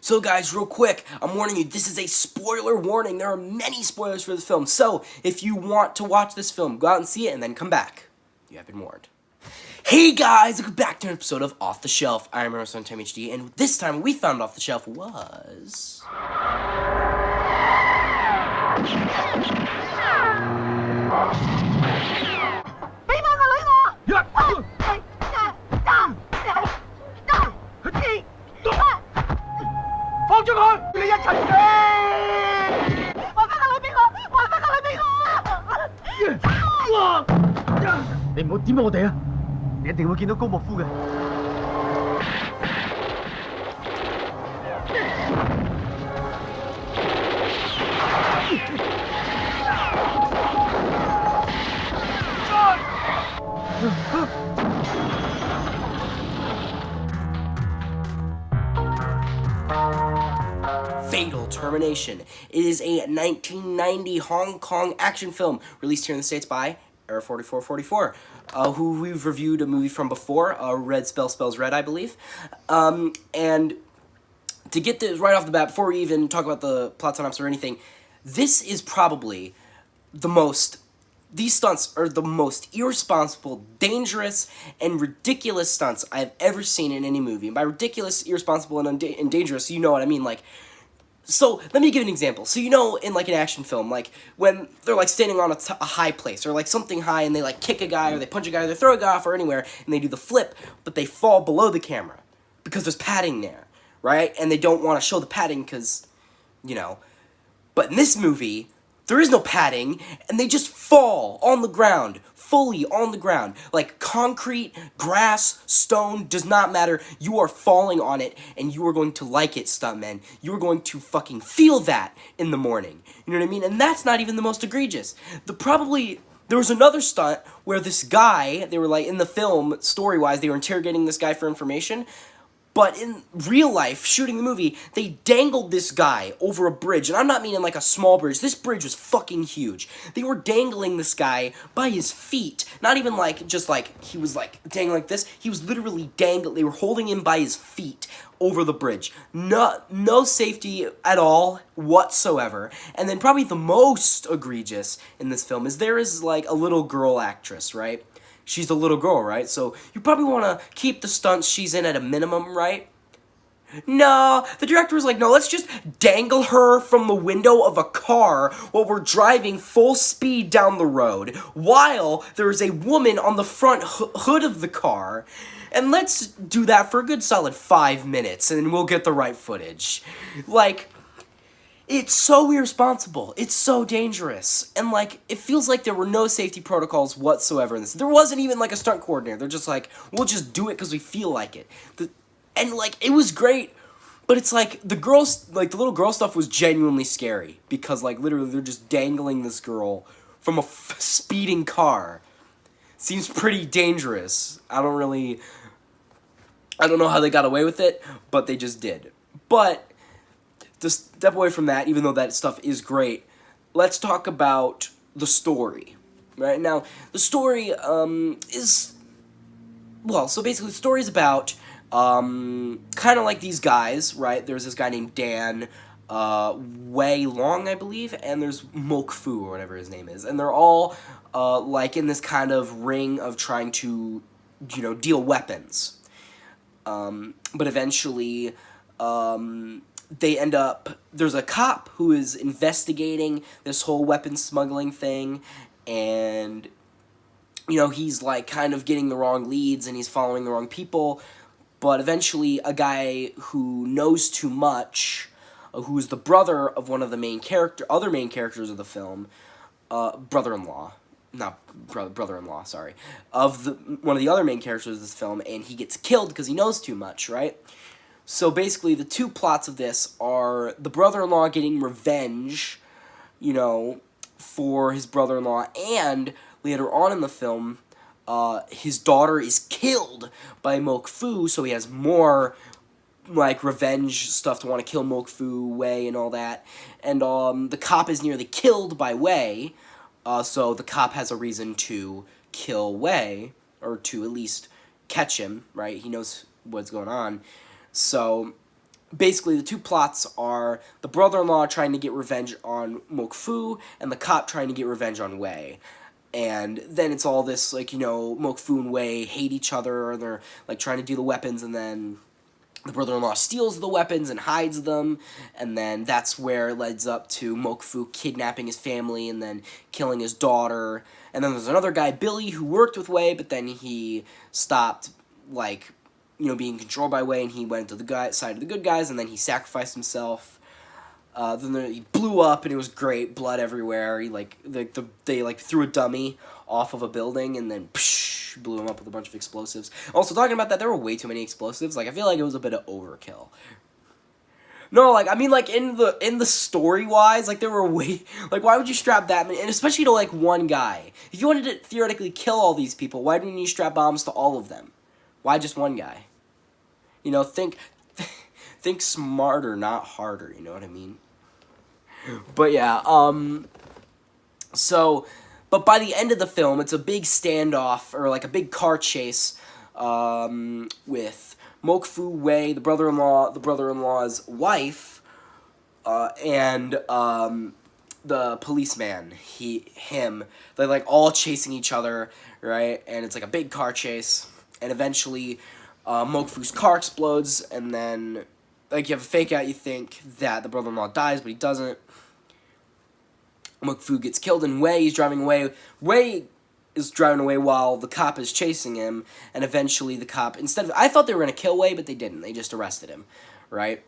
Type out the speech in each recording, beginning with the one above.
So guys, real quick, I'm warning you, this is a spoiler warning. There are many spoilers for this film. So, if you want to watch this film, go out and see it and then come back. You have been warned. Hey guys, welcome back to an episode of Off the Shelf. I'm your son, Termination, and this time we found Off the Shelf was... Fatal Termination. It is a 1990 Hong Kong action film released here in the States by Error 4444, who we've reviewed a movie from before, Red Spells Red, I believe. And to get this right off the bat, before we even talk about the plot synopsis or anything, this is probably these stunts are the most irresponsible, dangerous, and ridiculous stunts I've ever seen in any movie. And by ridiculous, irresponsible, and dangerous, you know what I mean, like... So, let me give an example. So, you know, in, like, an action film, like, when they're, like, standing on a high place, or, like, something high, and they, like, kick a guy, or they punch a guy, or they throw a guy off, or anywhere, and they do the flip, but they fall below the camera, because there's padding there, right? And they don't want to show the padding, because, you know. But in this movie, there is no padding, and they just fall on the ground, fully on the ground. Like, concrete, grass, stone, does not matter. You are falling on it, and you are going to like it, stuntmen. You are going to fucking feel that in the morning. You know what I mean? And that's not even the most egregious. There was another stunt where this guy, they were like, in the film, story-wise, they were interrogating this guy for information. But in real life, shooting the movie, they dangled this guy over a bridge. And I'm not meaning like a small bridge. This bridge was fucking huge. They were dangling this guy by his feet. Not even like, just like, he was like dangling like this. He was literally dangled. They were holding him by his feet over the bridge. No safety at all whatsoever. And then probably the most egregious in this film is there is like a little girl actress, right? She's a little girl, right? So you probably want to keep the stunts she's in at a minimum, right? No, the director was like, no, let's just dangle her from the window of a car while we're driving full speed down the road, while there is a woman on the front hood of the car, and let's do that for a good solid 5 minutes, and we'll get the right footage. Like... It's so irresponsible. It's so dangerous. And, like, it feels like there were no safety protocols whatsoever in this. There wasn't even, like, a stunt coordinator. They're just like, we'll just do it because we feel like it. And, like, it was great. But it's like, the little girl stuff was genuinely scary. Because, like, literally, they're just dangling this girl from a speeding car. Seems pretty dangerous. I don't know how they got away with it, but they just did. But... to step away from that, even though that stuff is great, let's talk about the story. Right now, the story is... Well, so basically the story is about kind of like these guys, right? There's this guy named Dan Wei Long, I believe, and there's Mok Fu, or whatever his name is. And they're all like in this kind of ring of trying to, you know, deal weapons. But eventually... they end up, there's a cop who is investigating this whole weapon smuggling thing, and, you know, he's, like, kind of getting the wrong leads, and he's following the wrong people, but eventually a guy who knows too much, who's the brother of one of the other main characters of the film, brother-in-law, sorry, of one of the other main characters of this film, and he gets killed because he knows too much, right? So basically, the two plots of this are the brother-in-law getting revenge, you know, for his brother-in-law, and later on in the film, his daughter is killed by Mok Fu, so he has more, like, revenge stuff to want to kill Mok Fu, Wei, and all that. And the cop is nearly killed by Wei, so the cop has a reason to kill Wei, or to at least catch him, right? He knows what's going on. So basically the two plots are the brother-in-law trying to get revenge on Mok-Fu and the cop trying to get revenge on Wei. And then it's all this, like, you know, Mok-Fu and Wei hate each other, and they're, like, trying to do the weapons, and then the brother-in-law steals the weapons and hides them, and then that's where it leads up to Mok-Fu kidnapping his family and then killing his daughter. And then there's another guy, Billy, who worked with Wei, but then he stopped, like, you know, being controlled by Wei, and he went to the side of the good guys, and then he sacrificed himself. Then he blew up, and it was great, blood everywhere. He, like, they threw a dummy off of a building, and then psh, blew him up with a bunch of explosives. Also, talking about that, there were way too many explosives. Like, I feel like it was a bit of overkill. No, like, I mean, like, in the story-wise, like, there were way, like, why would you strap that many, and especially to, like, one guy? If you wanted to theoretically kill all these people, why didn't you strap bombs to all of them? Why just one guy? You know, think smarter, not harder, you know what I mean? But yeah, but by the end of the film, it's a big standoff, or like a big car chase, with Mok-Fu, Wei, the brother-in-law's wife, and, the policeman, they're, like, all chasing each other, right, and it's, like, a big car chase, and eventually, Mok-Fu's car explodes, and then, like, you have a fake out, you think that the brother-in-law dies, but he doesn't. Mok-Fu gets killed, and Wei is driving away. Wei is driving away while the cop is chasing him, and eventually the cop, I thought they were going to kill Wei, but they didn't. They just arrested him, right?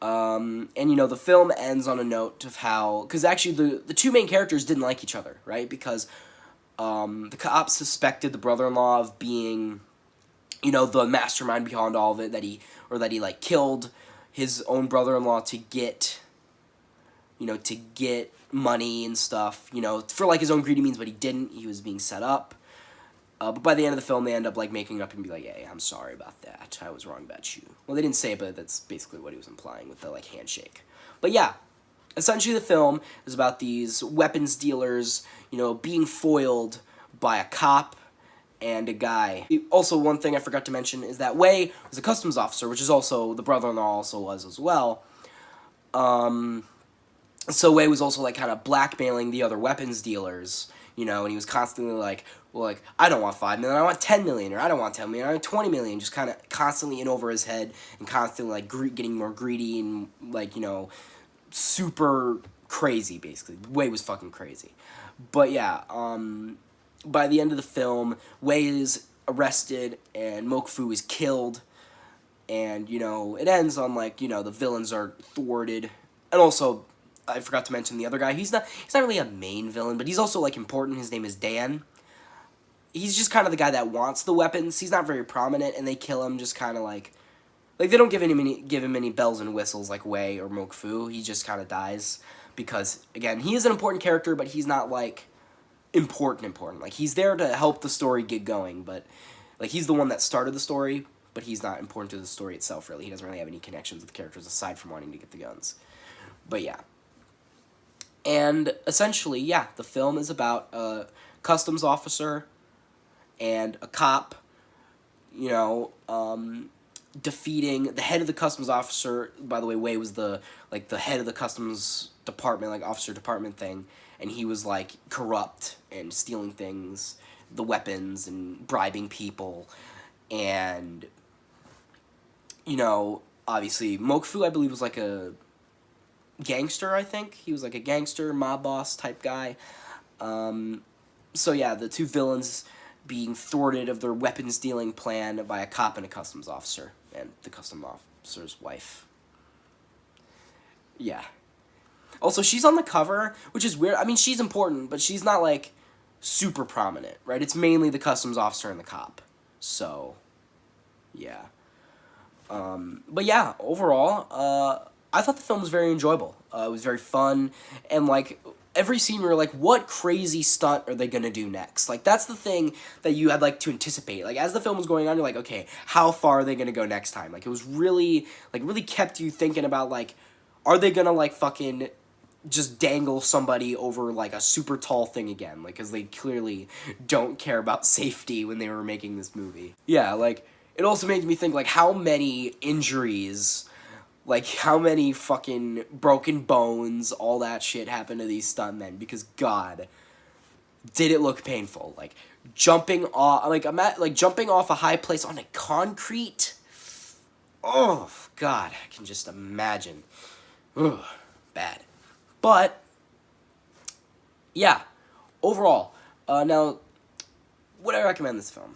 And, you know, the film ends on a note of how, because actually the two main characters didn't like each other, right? Because, the cop suspected the brother-in-law of being, you know, the mastermind behind all of it, that he, like, killed his own brother-in-law to get, you know, to get money and stuff, you know, for, like, his own greedy means, but he didn't. He was being set up. But by the end of the film, they end up, like, making up and be like, hey, I'm sorry about that. I was wrong about you. Well, they didn't say it, but that's basically what he was implying with the, like, handshake. But yeah, essentially the film is about these weapons dealers, you know, being foiled by a cop and a guy. Also, one thing I forgot to mention is that Wei was a customs officer, which is also, the brother-in-law also was as well. So Wei was also, like, kind of blackmailing the other weapons dealers, you know, and he was constantly like, well, like, I don't want 5 million, I want 10 million, or I don't want 10 million, I want 20 million, just kind of constantly in over his head, and constantly, like, getting more greedy, and, like, you know, super crazy, basically. Wei was fucking crazy. But, yeah, by the end of the film, Wei is arrested, and Mok-Fu is killed, and, you know, it ends on, like, you know, the villains are thwarted, and also, I forgot to mention the other guy. He's not really a main villain, but he's also, like, important. His name is Dan. He's just kind of the guy that wants the weapons. He's not very prominent, and they kill him just kind of like they don't give him any bells and whistles like Wei or Mok-Fu. He just kind of dies because, again, he is an important character, but he's not, like, important. Like, he's there to help the story get going, but, like, he's the one that started the story, but he's not important to the story itself, really. He doesn't really have any connections with the characters aside from wanting to get the guns. But, yeah. And essentially, yeah, the film is about a customs officer and a cop, you know, defeating the head of the customs officer. By the way, Wei was the head of the customs department, like, officer department thing, and he was, like, corrupt and stealing things, the weapons, and bribing people, and, you know, obviously, Mok-Fu, I believe, was, like, a gangster, I think. He was, like, a gangster, mob boss type guy. So, yeah, the two villains being thwarted of their weapons dealing plan by a cop and a customs officer, and the customs officer's wife. Yeah. Also, she's on the cover, which is weird. I mean, she's important, but she's not, like, super prominent, right? It's mainly the customs officer and the cop. So, yeah. But yeah, overall, I thought the film was very enjoyable. It was very fun, and, like, every scene we were like, what crazy stunt are they gonna do next? Like, that's the thing that you had, like, to anticipate. Like, as the film was going on, you're like, okay, how far are they gonna go next time? Like, it was really, like, really kept you thinking about, like, are they gonna, like, fucking just dangle somebody over, like, a super tall thing again? Like, because they clearly don't care about safety when they were making this movie. Yeah, like, it also made me think, like, how many injuries Like, how many fucking broken bones, all that shit happened to these stuntmen, because God, did it look painful. Like, jumping off, jumping off a high place on a concrete. Oh, God, I can just imagine. Ugh, bad. But, yeah, overall, now, would I recommend this film?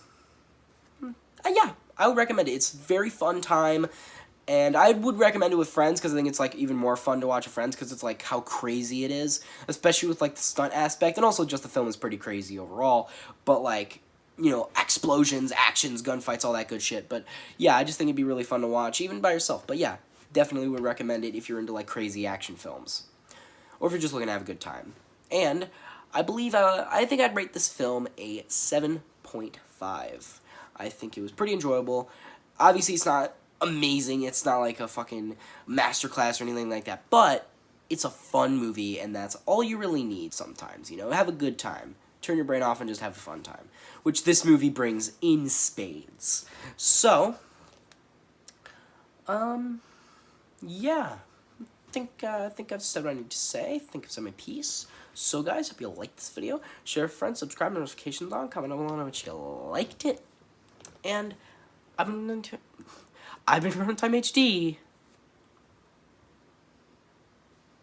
Yeah, I would recommend it. It's a very fun time, and I would recommend it with friends, because I think it's, like, even more fun to watch with friends, because it's, like, how crazy it is, especially with, like, the stunt aspect, and also just the film is pretty crazy overall, but, like, you know, explosions, actions, gunfights, all that good shit, but, yeah, I just think it'd be really fun to watch, even by yourself, but, yeah, definitely would recommend it if you're into, like, crazy action films, or if you're just looking to have a good time, and I believe, I think I'd rate this film a 7.5. I think it was pretty enjoyable. Obviously, it's not amazing. It's not like a fucking masterclass or anything like that. But it's a fun movie, and that's all you really need sometimes, you know? Have a good time. Turn your brain off and just have a fun time. Which this movie brings in spades. So, yeah. I think I've said what I need to say. I think I've said my piece. So, guys, hope you liked this video. Share with friends, subscribe, notifications on, comment down below how much you liked it. And I've been Runtime HD.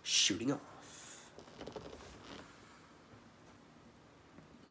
Shooting off.